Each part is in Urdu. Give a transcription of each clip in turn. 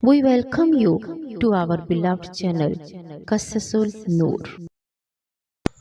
We welcome you to our beloved channel, Qasasul Noor.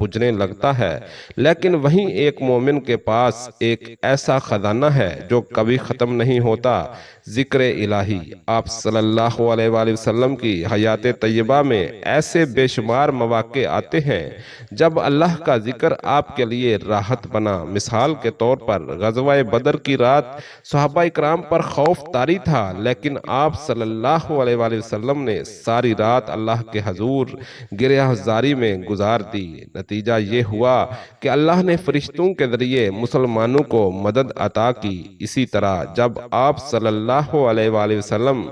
بجھنے لگتا ہے، لیکن وہیں ایک مومن کے پاس ایک ایسا خزانہ ہے جو کبھی ختم نہیں ہوتا، ذکر الہی۔ آپ صلی اللہ علیہ وآلہ وسلم کی حیات طیبہ میں ایسے بے شمار مواقع آتے ہیں جب اللہ کا ذکر آپ کے لیے راحت بنا۔ مثال کے طور پر غزوہ بدر کی رات صحابہ اکرام پر خوف طاری تھا، لیکن آپ صلی اللہ علیہ وآلہ وسلم نے ساری رات اللہ کے حضور گریہ زاری میں گزار دی۔ نتیجہ یہ ہوا کہ اللہ نے فرشتوں کے ذریعے مسلمانوں کو مدد عطا کی۔ اسی طرح جب آپ صلی اللہ علیہ وآلہ وسلم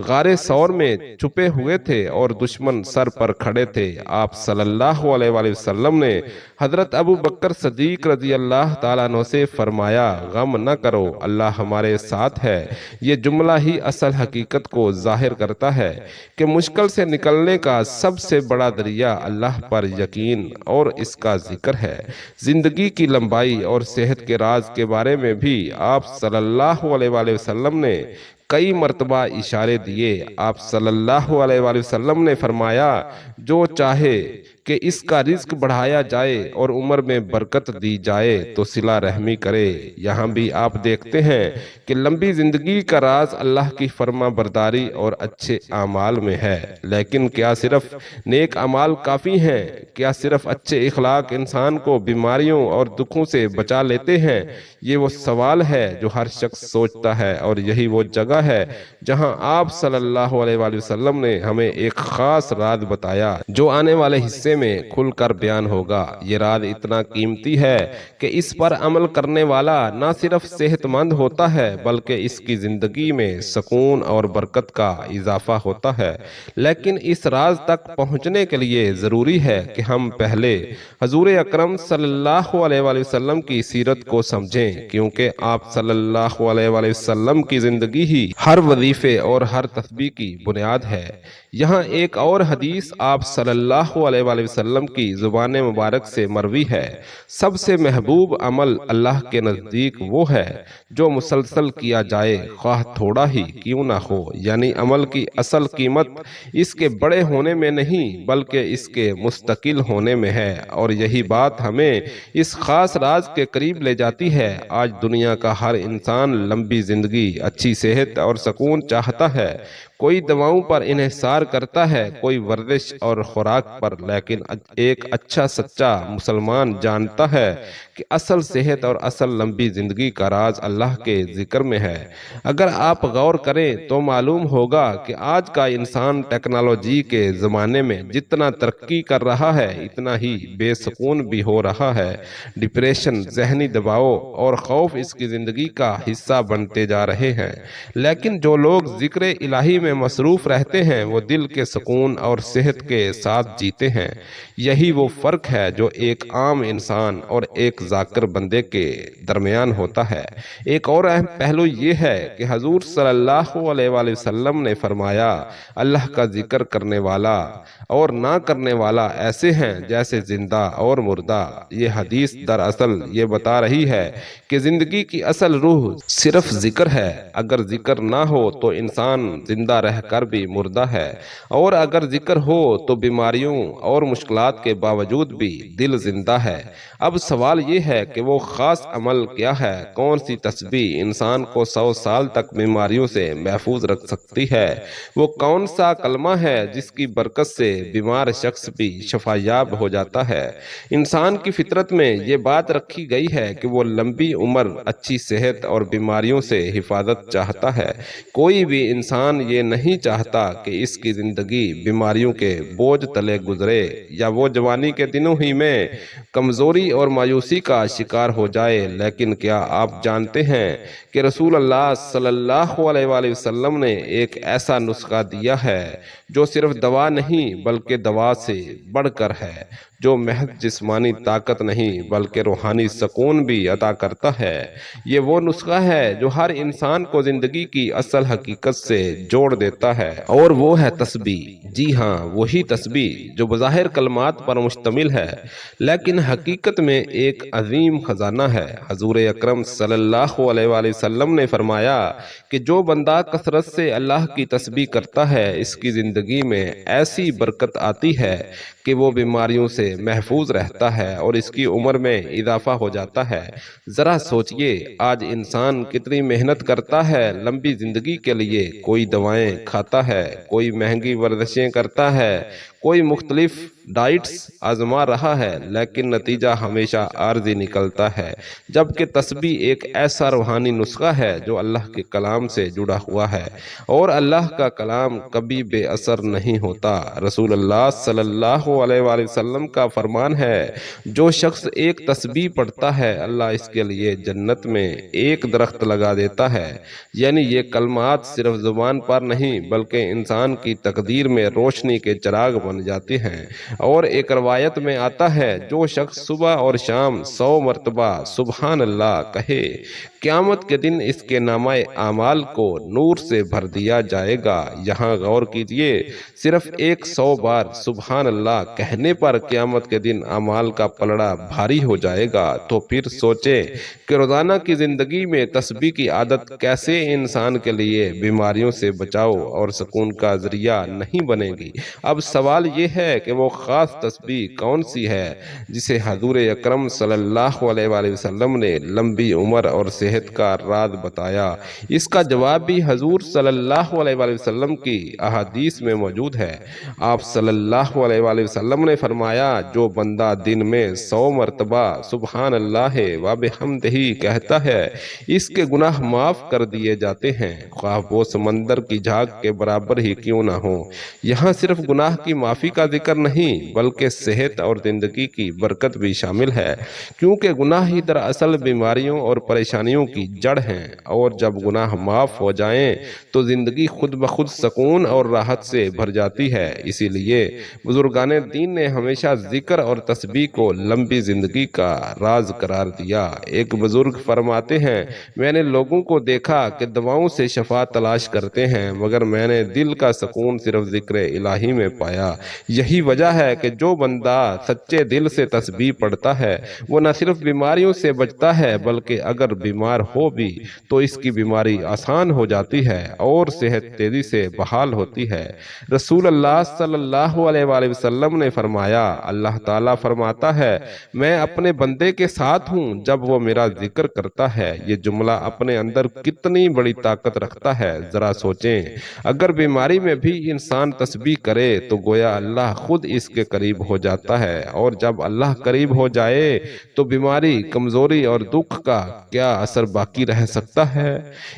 غار ثور میں چھپے ہوئے تھے اور دشمن سر پر کھڑے تھے، آپ صلی اللہ علیہ وآلہ وسلم نے حضرت ابو بکر صدیق رضی اللہ تعالیٰ عنہ سے فرمایا، غم نہ کرو، اللہ ہمارے ساتھ ہے۔ یہ جملہ ہی اصل حقیقت کو ظاہر کرتا ہے کہ مشکل سے نکلنے کا سب سے بڑا ذریعہ اللہ پر یقین اور اس کا ذکر ہے۔ زندگی کی لمبائی اور صحت کے راز کے بارے میں بھی آپ صلی اللہ علیہ وآلہ وسلم نے کئی مرتبہ اشارے دیے۔ آپ صلی اللہ علیہ وآلہ وسلم نے فرمایا، جو چاہے کہ اس کا رزق بڑھایا جائے اور عمر میں برکت دی جائے تو صلہ رحمی کرے۔ یہاں بھی آپ دیکھتے ہیں کہ لمبی زندگی کا راز اللہ کی فرما برداری اور اچھے اعمال میں ہے۔ لیکن کیا صرف نیک اعمال کافی ہیں؟ کیا صرف اچھے اخلاق انسان کو بیماریوں اور دکھوں سے بچا لیتے ہیں؟ یہ وہ سوال ہے جو ہر شخص سوچتا ہے، اور یہی وہ جگہ ہے جہاں آپ صلی اللہ علیہ وآلہ وسلم نے ہمیں ایک خاص راز بتایا جو آنے والے حصے میں کھل کر بیان ہوگا۔ یہ راز اتنا قیمتی ہے کہ اس پر عمل کرنے والا نہ صرف صحت مند ہوتا ہے بلکہ اس کی زندگی میں سکون اور برکت کا اضافہ ہوتا ہے۔ لیکن اس راز تک پہنچنے کے لیے ضروری ہے کہ ہم پہلے حضور اکرم صلی اللہ علیہ وآلہ وسلم کی سیرت کو سمجھیں، کیونکہ آپ صلی اللہ علیہ وآلہ وسلم کی زندگی ہی ہر وظیفے اور ہر تسبیح کی بنیاد ہے۔ یہاں ایک اور حدیث آپ صلی اللہ علیہ وآلہ وسلم کی زبان مبارک سے مروی ہے، سب سے محبوب عمل اللہ کے نزدیک وہ ہے جو مسلسل کیا جائے، خواہ تھوڑا ہی کیوں نہ ہو۔ یعنی عمل کی اصل قیمت اس کے بڑے ہونے میں نہیں بلکہ اس کے مستقل ہونے میں ہے، اور یہی بات ہمیں اس خاص راز کے قریب لے جاتی ہے۔ آج دنیا کا ہر انسان لمبی زندگی، اچھی صحت اور سکون چاہتا ہے۔ کوئی دواؤں پر انحصار کرتا ہے، کوئی ورزش اور خوراک پر، لیکن ایک اچھا سچا مسلمان جانتا ہے کہ اصل صحت اور اصل لمبی زندگی کا راز اللہ کے ذکر میں ہے۔ اگر آپ غور کریں تو معلوم ہوگا کہ آج کا انسان ٹیکنالوجی کے زمانے میں جتنا ترقی کر رہا ہے اتنا ہی بے سکون بھی ہو رہا ہے۔ ڈپریشن، ذہنی دباؤ اور خوف اس کی زندگی کا حصہ بنتے جا رہے ہیں۔ لیکن جو لوگ ذکر الہی میں مصروف رہتے ہیں وہ دل کے سکون اور صحت کے ساتھ جیتے ہیں۔ یہی وہ فرق ہے جو ایک عام انسان اور ایک ذاکر بندے کے درمیان ہوتا ہے۔ ایک اور اہم پہلو یہ ہے کہ حضور صلی اللہ علیہ وآلہ وسلم نے فرمایا، اللہ کا ذکر کرنے والا اور نہ کرنے والا ایسے ہیں جیسے زندہ اور مردہ۔ یہ حدیث دراصل یہ بتا رہی ہے کہ زندگی کی اصل روح صرف ذکر ہے۔ اگر ذکر نہ ہو تو انسان زندہ رہ کر بھی مردہ ہے، اور اگر ذکر ہو تو بیماریوں اور مشکلات کے باوجود بھی دل زندہ ہے۔ اب سوال یہ ہے کہ وہ خاص عمل کیا ہے؟ کون سی تسبیح انسان کو 100 سال تک بیماریوں سے محفوظ رکھ سکتی ہے؟ وہ کون سا کلمہ ہے جس کی برکت سے بیمار شخص بھی شفا یاب ہو جاتا ہے؟ انسان کی فطرت میں یہ بات رکھی گئی ہے کہ وہ لمبی عمر، اچھی صحت اور بیماریوں سے حفاظت چاہتا ہے۔ کوئی بھی انسان یہ نہیں چاہتا کہ اس کی زندگی بیماریوں کے بوجھ تلے گزرے، یا وہ جوانی کے دنوں ہی میں کمزوری اور مایوسی کا شکار ہو جائے۔ لیکن کیا آپ جانتے ہیں کہ رسول اللہ صلی اللہ علیہ وآلہ وسلم نے ایک ایسا نسخہ دیا ہے جو صرف دوا نہیں بلکہ دوا سے بڑھ کر ہے، جو محض جسمانی طاقت نہیں بلکہ روحانی سکون بھی عطا کرتا ہے۔ یہ وہ نسخہ ہے جو ہر انسان کو زندگی کی اصل حقیقت سے جوڑ دیتا ہے، اور وہ ہے تسبیح۔ جی ہاں، وہی تسبیح جو بظاہر کلمات پر مشتمل ہے لیکن حقیقت میں ایک عظیم خزانہ ہے۔ حضور اکرم صلی اللہ علیہ وآلہ وسلم نے فرمایا کہ جو بندہ کثرت سے اللہ کی تسبیح کرتا ہے اس کی زندگی میں ایسی برکت آتی ہے کہ وہ بیماریوں سے محفوظ رہتا ہے اور اس کی عمر میں اضافہ ہو جاتا ہے۔ ذرا سوچئے، آج انسان کتنی محنت کرتا ہے لمبی زندگی کے لیے، کوئی دوائیں کھاتا ہے، کوئی مہنگی ورزشیں کرتا ہے، کوئی مختلف ڈائٹس آزما رہا ہے، لیکن نتیجہ ہمیشہ عارضی نکلتا ہے، جبکہ تسبیح ایک ایسا روحانی نسخہ ہے جو اللہ کے کلام سے جڑا ہوا ہے، اور اللہ کا کلام کبھی بے اثر نہیں ہوتا۔ رسول اللہ صلی اللہ علیہ وآلہ وسلم کا فرمان ہے، جو شخص ایک تسبیح پڑھتا ہے اللہ اس کے لیے جنت میں ایک درخت لگا دیتا ہے۔ یعنی یہ کلمات صرف زبان پر نہیں بلکہ انسان کی تقدیر میں روشنی کے چراغ بن جاتے ہیں۔ اور ایک روایت میں آتا ہے، جو شخص صبح اور شام 100 مرتبہ سبحان اللہ کہے، قیامت کے دن اس کے نامہ اعمال کو نور سے بھر دیا جائے گا۔ یہاں غور کیجئے، صرف 100 بار سبحان اللہ کہنے پر قیامت کے دن اعمال کا پلڑا بھاری ہو جائے گا۔ تو پھر سوچیں کہ روزانہ کی زندگی میں تسبیح کی عادت کیسے انسان کے لیے بیماریوں سے بچاؤ اور سکون کا ذریعہ نہیں بنے گی۔ اب سوال یہ ہے کہ وہ خاص تسبیح کون سی ہے جسے حضور اکرم صلی اللہ علیہ وآلہ وسلم نے لمبی عمر اور صحت کا راز بتایا؟ اس کا جواب بھی حضور صلی اللہ علیہ وآلہ وسلم کی احادیث میں موجود ہے۔ آپ صلی اللہ علیہ وآلہ وسلم نے فرمایا، جو بندہ دن میں 100 مرتبہ سبحان اللہ و بحمدہ کہتا ہے، اس کے گناہ معاف کر دیے جاتے ہیں، خواہ وہ سمندر کی جھاگ کے برابر ہی کیوں نہ ہو۔ یہاں صرف گناہ کی معافی کا ذکر نہیں بلکہ صحت اور زندگی کی برکت بھی شامل ہے، کیونکہ گناہ ہی دراصل بیماریوں اور پریشانیوں کی جڑ ہیں، اور جب گناہ معاف ہو جائیں تو زندگی خود بخود سکون اور راحت سے بھر جاتی ہے۔ اسی لیے بزرگان دین نے ہمیشہ ذکر اور تسبیح کو لمبی زندگی کا راز قرار دیا۔ ایک بزرگ فرماتے ہیں، میں نے لوگوں کو دیکھا کہ دواؤں سے شفا تلاش کرتے ہیں، مگر میں نے دل کا سکون صرف ذکر الہی میں پایا۔ یہی وجہ ہے کہ جو بندہ سچے دل سے تسبیح پڑھتا ہے، وہ نہ صرف بیماریوں سے بچتا ہے بلکہ اگر بیمار ہو بھی تو اس کی بیماری آسان ہو جاتی ہے اور صحت تیزی سے بحال ہوتی ہے۔ رسول اللہ صلی اللہ علیہ وآلہ وسلم نے فرمایا، اللہ تعالیٰ فرماتا ہے، میں اپنے بندے کے ساتھ ہوں جب وہ میرا ذکر کرتا ہے۔ یہ جملہ اپنے اندر کتنی بڑی طاقت رکھتا ہے، ذرا سوچیں۔ اگر بیماری میں بھی انسان تسبیح کرے تو گویا اللہ خود اس کے قریب ہو جاتا ہے، اور جب اللہ قریب ہو جائے تو بیماری، کمزوری اور دکھ کا کیا اثر باقی رہ سکتا ہے؟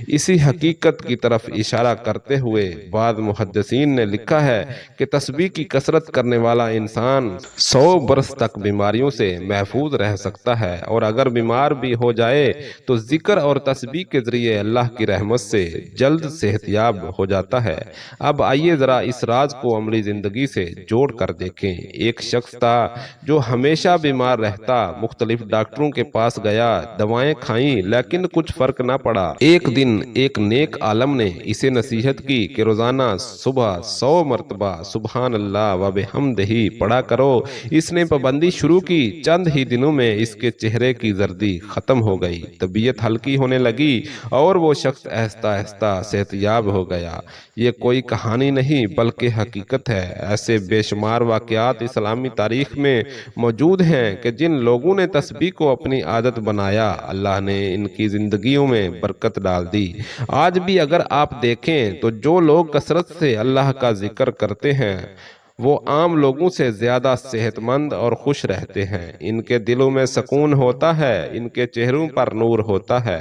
اسی حقیقت کی طرف اشارہ کرتے ہوئے بعض محدثین نے لکھا ہے کہ تسبیح کی کثرت کرنے والا انسان 100 برس تک بیماریوں سے محفوظ رہ سکتا ہے، اور اگر بیمار بھی ہو جائے تو ذکر اور تسبیح کے ذریعے اللہ کی رحمت سے جلد صحت یاب ہو جاتا ہے۔ اب آئیے ذرا اس راز کو عملی زندگی سے جوڑ کر دیکھیں۔ ایک شخص تھا جو ہمیشہ بیمار رہتا، مختلف ڈاکٹروں کے پاس گیا، دوائیں کھائیں لیکن کچھ فرق نہ پڑا۔ ایک دن ایک نیک عالم نے اسے نصیحت کی کہ روزانہ صبح 100 مرتبہ سبحان اللہ و بحمدہ پڑھا کرو۔ اس نے پابندی شروع کی، چند ہی دنوں میں اس کے چہرے کی زردی ختم ہو گئی، طبیعت ہلکی ہونے لگی اور وہ شخص آہستہ آہستہ صحت یاب ہو گیا۔ یہ کوئی کہانی نہیں بلکہ حقیقت ہے۔ ایسے بے شمار واقعات اسلامی تاریخ میں موجود ہیں کہ جن لوگوں نے تسبیح کو اپنی عادت بنایا، اللہ نے ان کی زندگیوں میں برکت ڈال دی۔ آج بھی اگر آپ دیکھیں تو جو لوگ کثرت سے اللہ کا ذکر کرتے ہیں وہ عام لوگوں سے زیادہ صحت مند اور خوش رہتے ہیں۔ ان کے دلوں میں سکون ہوتا ہے، ان کے چہروں پر نور ہوتا ہے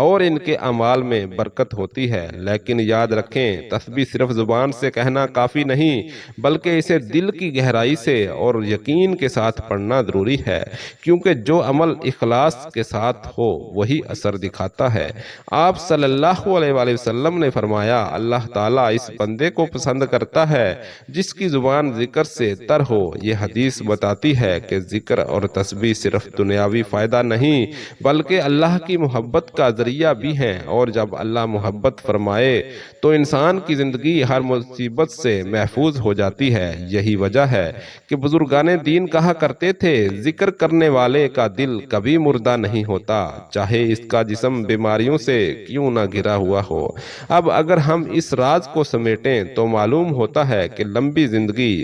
اور ان کے اعمال میں برکت ہوتی ہے۔ لیکن یاد رکھیں، تسبیح صرف زبان سے کہنا کافی نہیں بلکہ اسے دل کی گہرائی سے اور یقین کے ساتھ پڑھنا ضروری ہے، کیونکہ جو عمل اخلاص کے ساتھ ہو وہی اثر دکھاتا ہے۔ آپ صلی اللہ علیہ وآلہ وسلم نے فرمایا، اللہ تعالیٰ اس بندے کو پسند کرتا ہے جس کی زبان ذکر سے تر ہو۔ یہ حدیث بتاتی ہے کہ ذکر اور تسبیح صرف دنیاوی فائدہ نہیں بلکہ اللہ کی محبت کا ذریعہ بھی ہیں، اور جب اللہ محبت فرمائے تو انسان کی زندگی ہر مصیبت سے محفوظ ہو جاتی ہے۔ یہی وجہ ہے کہ بزرگان دین کہا کرتے تھے، ذکر کرنے والے کا دل کبھی مردہ نہیں ہوتا، چاہے اس کا جسم بیماریوں سے کیوں نہ گھرا ہوا ہو۔ اب اگر ہم اس راز کو سمیٹیں تو معلوم ہوتا ہے کہ لمبی زندگی